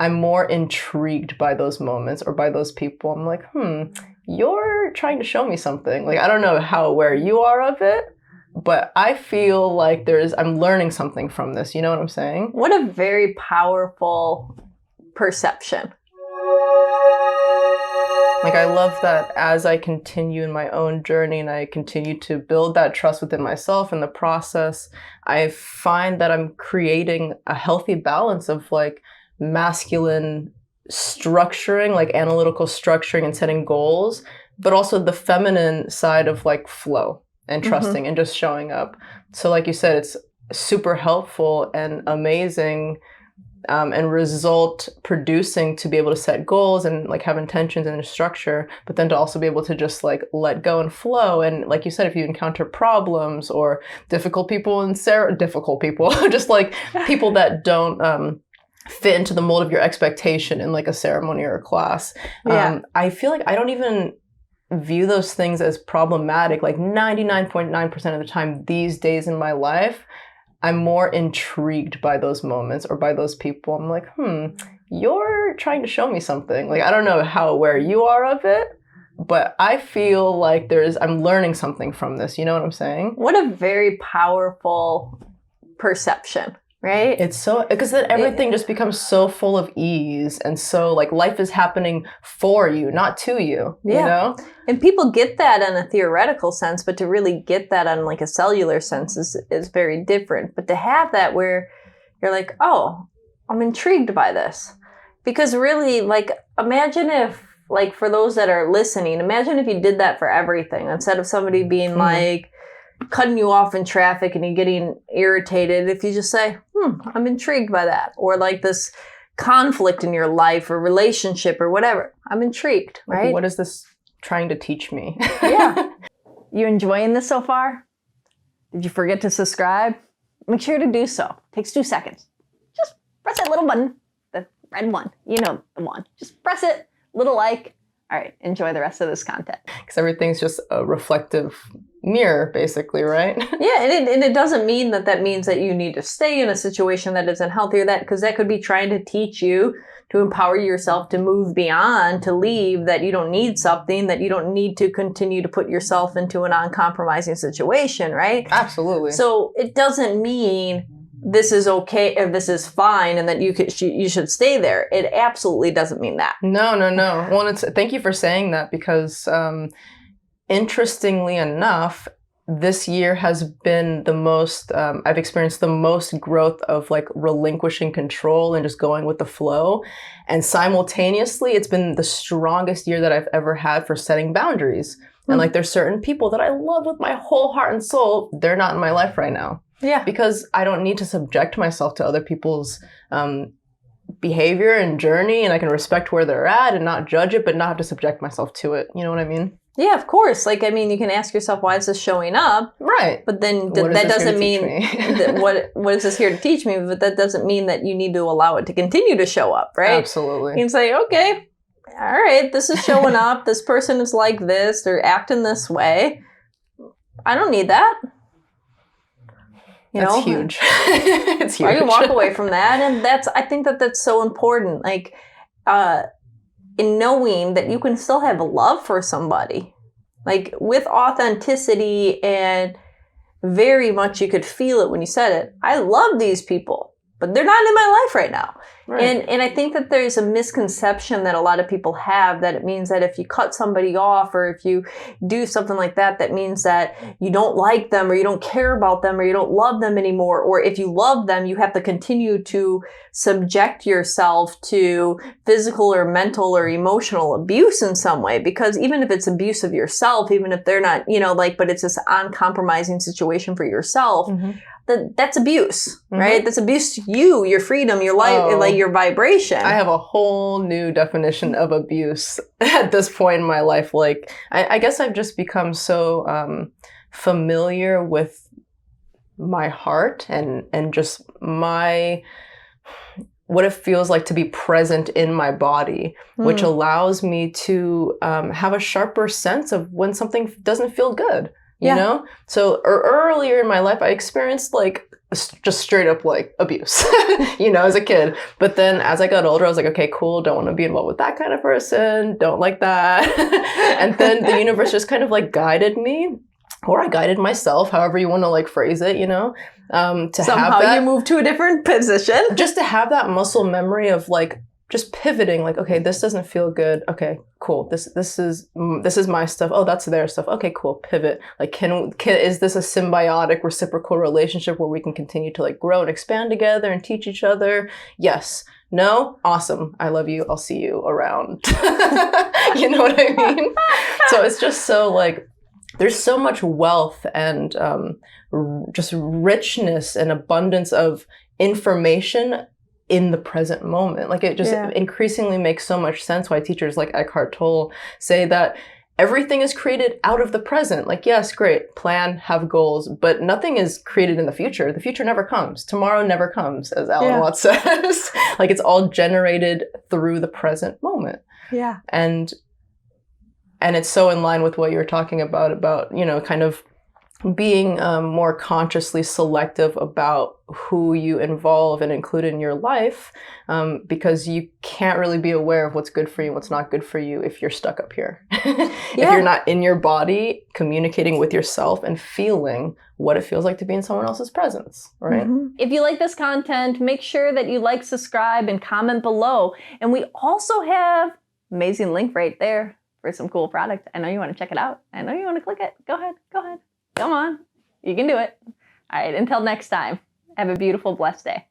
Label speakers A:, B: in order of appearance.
A: I'm more intrigued by those moments or by those people. I'm like, you're trying to show me something. Like, I don't know how aware you are of it, but I feel like I'm learning something from this. You know what I'm saying?
B: What a very powerful perception.
A: Like, I love that as I continue in my own journey and I continue to build that trust within myself in the process, I find that I'm creating a healthy balance of like masculine structuring, like analytical structuring and setting goals, but also the feminine side of like flow and trusting and just showing up. So like you said, it's super helpful and amazing and result producing to be able to set goals and like have intentions and a structure, but then to also be able to just like let go and flow. And like you said, if you encounter problems or difficult people just like people that don't fit into the mold of your expectation in like a ceremony or a class, I feel like I don't even view those things as problematic. Like 99.9% of the time these days in my life, I'm more intrigued by those moments or by those people. I'm like, you're trying to show me something. Like, I don't know how aware you are of it, but I feel like I'm learning something from this. You know what I'm saying?
B: What a very powerful perception, right?
A: It's so, because then everything just becomes so full of ease. And so like life is happening for you, not to you, you know?
B: And people get that in a theoretical sense, but to really get that on like a cellular sense is very different. But to have that where you're like, oh, I'm intrigued by this. Because really, like, imagine if, like, for those that are listening, imagine if you did that for everything. Instead of somebody being like, cutting you off in traffic and you getting irritated, if you just say, I'm intrigued by that. Or like this conflict in your life or relationship or whatever. I'm intrigued, right?
A: Like, what is this trying to teach me?
B: You enjoying this so far? Did you forget to subscribe? Make sure to do so. Takes 2 seconds. Just press that little button, the red one. You know the one. Just press it, little like. All right, enjoy the rest of this content.
A: Because everything's just a reflective mirror, basically, right?
B: Yeah, and it doesn't mean that means that you need to stay in a situation that isn't healthy, or that, because that could be trying to teach you to empower yourself to move beyond, to leave, that you don't need something, that you don't need to continue to put yourself into a non-compromising situation, right?
A: Absolutely.
B: So it doesn't mean this is okay or this is fine and that you should stay there. It absolutely doesn't mean that.
A: No. Well, thank you for saying that, because interestingly enough, this year has been the most, I've experienced the most growth of like relinquishing control and just going with the flow. And simultaneously, it's been the strongest year that I've ever had for setting boundaries. And like, there's certain people that I love with my whole heart and soul. They're not in my life right now.
B: Yeah.
A: Because I don't need to subject myself to other people's behavior and journey, and I can respect where they're at and not judge it, but not have to subject myself to it. You know what I mean?
B: Yeah, of course. Like, I mean, you can ask yourself, why is this showing up?
A: Right.
B: But then that doesn't mean what is this here to teach me? But that doesn't mean that you need to allow it to continue to show up, right?
A: Absolutely.
B: You can say, okay, all right, this is showing up. This person is like this. They're acting this way. I don't need that.
A: That's huge. It's huge.
B: I can walk away from that. And I think that's so important. Like, in knowing that you can still have love for somebody, like with authenticity, and very much you could feel it when you said it. I love these people, but they're not in my life right now. Right. And I think that there's a misconception that a lot of people have, that it means that if you cut somebody off or if you do something like that, that means that you don't like them or you don't care about them or you don't love them anymore. Or if you love them, you have to continue to subject yourself to physical or mental or emotional abuse in some way. Because even if it's abuse of yourself, even if they're not, but it's this uncompromising situation for yourself, that's abuse, right? That's abuse to you, your freedom, your life, like your vibration.
A: I have a whole new definition of abuse at this point in my life. Like, I guess I've just become so familiar with my heart and just what it feels like to be present in my body, which allows me to have a sharper sense of when something doesn't feel good. You know? So earlier in my life, I experienced like just straight up like abuse, you know, as a kid. But then as I got older, I was like, okay, cool. Don't want to be involved with that kind of person. Don't like that. And then the universe just kind of like guided me, or I guided myself, however you want to like phrase it, you know, to
B: somehow
A: have that,
B: you move to a different position.
A: just to have that muscle memory of like just pivoting, like, okay, this doesn't feel good. Okay, cool. This is my stuff. Oh, that's their stuff. Okay, cool. Pivot. Like, is this a symbiotic, reciprocal relationship where we can continue to like grow and expand together and teach each other? Yes. No? Awesome. I love you. I'll see you around. You know what I mean? So it's just so like, there's so much wealth and just richness and abundance of information in the present moment. Like, it just increasingly makes so much sense why teachers like Eckhart Tolle say that everything is created out of the present. Like, yes, great, plan, have goals, but nothing is created in the future. The future never comes. Tomorrow never comes, as Alan Watts says. Like, it's all generated through the present moment.
B: Yeah.
A: And it's so in line with what you were talking about, you know, kind of being more consciously selective about who you involve and include in your life, because you can't really be aware of what's good for you and what's not good for you if you're stuck up here. If you're not in your body, communicating with yourself and feeling what it feels like to be in someone else's presence, right?
B: Mm-hmm. If you like this content, make sure that you like, subscribe, and comment below. And we also have amazing link right there for some cool product. I know you want to check it out. I know you want to click it. Go ahead. Go ahead. Come on. You can do it. All right. Until next time, have a beautiful, blessed day.